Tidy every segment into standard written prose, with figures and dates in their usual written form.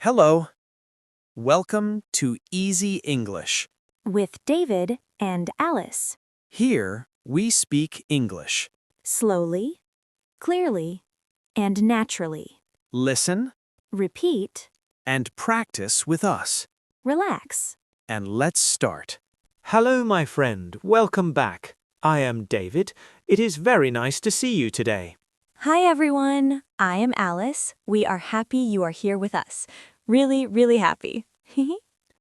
Hello. Welcome to Easy English. With David and Alice. Here, we speak English. Slowly, clearly, and naturally. Listen Repeat, and practice with us. relax. And let's start. Hello, my friend. Welcome back. I am David. It is very nice to see you today. Hi, everyone. I am Alice. We are happy you are here with us. Really, really happy.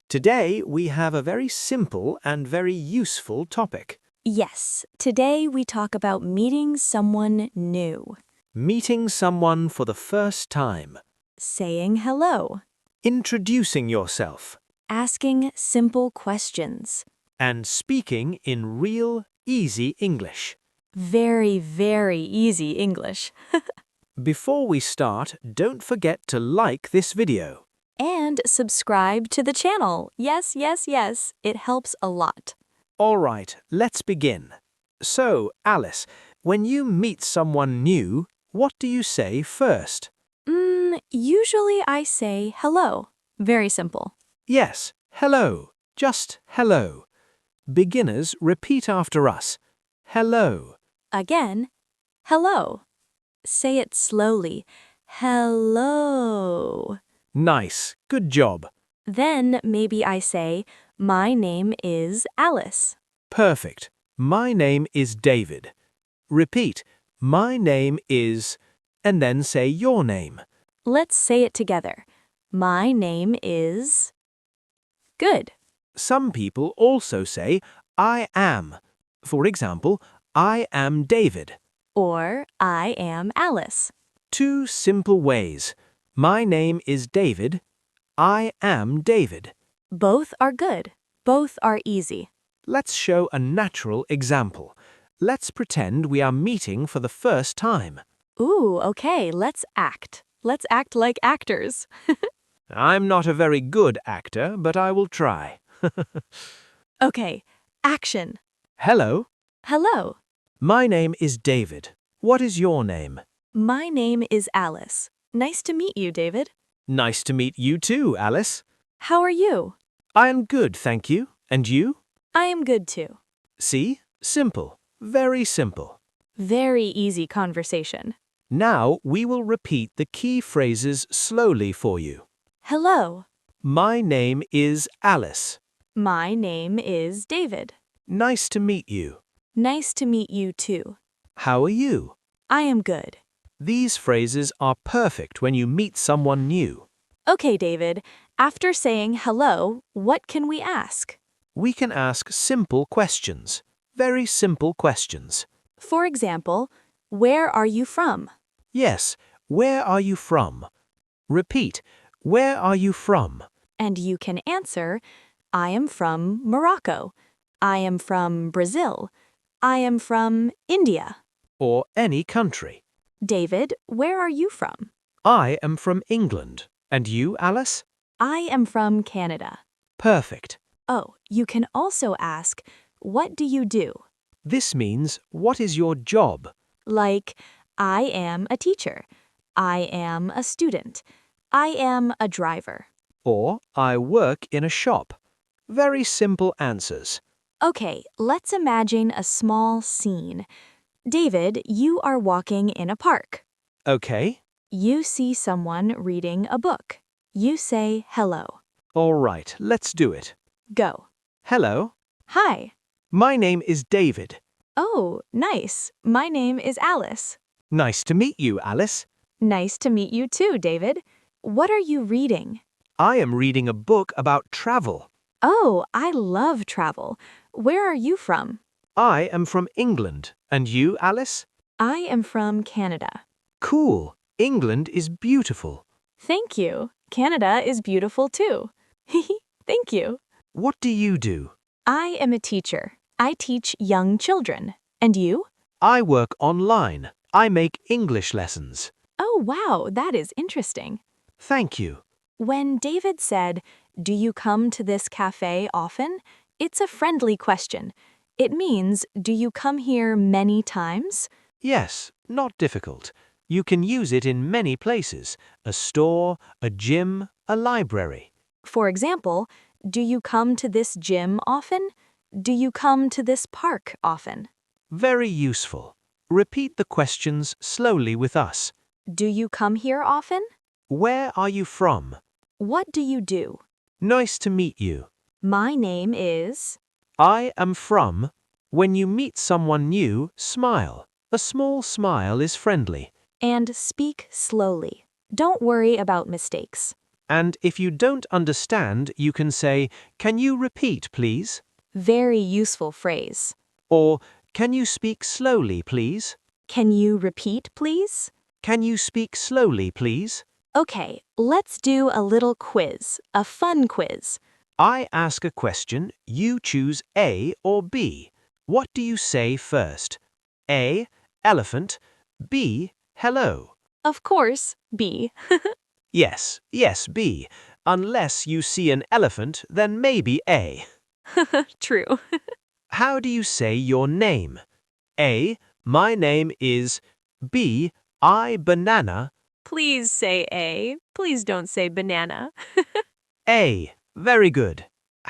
Today, we have a very simple and very useful topic. Yes, today we talk about meeting someone new. Meeting someone for the first time. Saying hello. Introducing yourself. Asking simple questions. And speaking in real, easy English. Very, very easy English. Before we start, don't forget to like this video. And subscribe to the channel. Yes, yes, yes. It helps a lot. All right, let's begin. So, Alice, when you meet someone new, what do you say first? Usually I say hello. Very simple. Yes, hello. Just hello. Beginners, repeat after us. Hello. Again, hello. Say it slowly. Hello. Nice. Good job. Then maybe I say, my name is Alice. Perfect. My name is David. Repeat. My name is... and then say your name. Let's say it together. My name is... Good. Some people also say, I am. For example, I am David. Or I am Alice. Two simple ways. My name is David. I am David. Both are good. Both are easy. Let's show a natural example. Let's pretend we are meeting for the first time. Ooh, okay, let's act. Let's act like actors. I'm not a very good actor, but I will try. Okay, action. Hello. Hello. My name is David. What is your name? My name is Alice. Nice to meet you, David. Nice to meet you too, Alice. How are you? I am good, thank you. And you? I am good too. See? Simple. Very simple. Very easy conversation. Now we will repeat the key phrases slowly for you. Hello. My name is Alice. My name is David. Nice to meet you. Nice to meet you too. How are you? I am good. These phrases are perfect when you meet someone new. Okay, David. After saying hello, what can we ask? We can ask simple questions. Very simple questions. For example, where are you from? Yes, where are you from? Repeat, where are you from? And you can answer, I am from Morocco. I am from Brazil. I am from India. Or any country. David, where are you from? I am from England. And you, Alice? I am from Canada. Perfect. Oh, you can also ask, what do you do? This means, what is your job? Like, I am a teacher. I am a student. I am a driver. Or, I work in a shop. Very simple answers. Okay, let's imagine a small scene. David, you are walking in a park. Okay. You see someone reading a book. You say hello. All right, let's do it. Go. Hello. Hi. My name is David. Oh, nice. My name is Alice. Nice to meet you, Alice. Nice to meet you too, David. What are you reading? I am reading a book about travel. Oh, I love travel. Where are you from? I am from England. And you, Alice? I am from Canada. Cool. England is beautiful. Thank you. Canada is beautiful too. Thank you. What do you do? I am a teacher. I teach young children. And you? I work online. I make English lessons. Oh, wow, that is interesting. Thank you. When David said, do you come to this cafe often? It's a friendly question. It means, do you come here many times? Yes, not difficult. You can use it in many places. A store, a gym, a library. For example, do you come to this gym often? Do you come to this park often? Very useful. Repeat the questions slowly with us. Do you come here often? Where are you from? What do you do? Nice to meet you. My name is... I am from. When you meet someone new, smile. A small smile is friendly. And speak slowly. Don't worry about mistakes. And if you don't understand, you can say, "Can you repeat, please?" Very useful phrase. Or, "Can you speak slowly, please?" Can you repeat, please? Can you speak slowly, please? Okay, let's do a little quiz, a fun quiz. I ask a question, you choose A or B. What do you say first? A, elephant. B, hello. Of course, B. Yes, B. Unless you see an elephant, then maybe A. True. How do you say your name? A, my name is. B, I banana. Please say A. Please don't say banana. A, very good.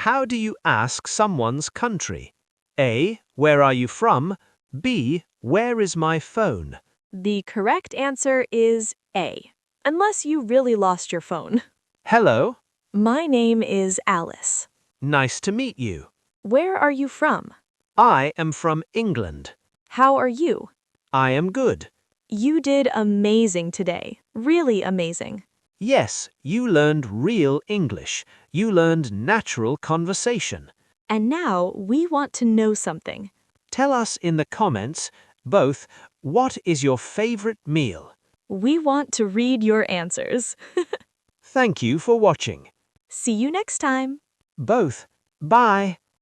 How do you ask someone's country? A, where are you from? B, where is my phone? The correct answer is A, unless you really lost your phone. Hello, My name is Alice. nice to meet you. Where are you from? I am from England. How are you? I am good. You did amazing today. Really amazing. Yes, you learned real English. You learned natural conversation. And now we want to know something. Tell us in the comments, both, what is your favorite meal? We want to read your answers. Thank you for watching. See you next time. Both, bye.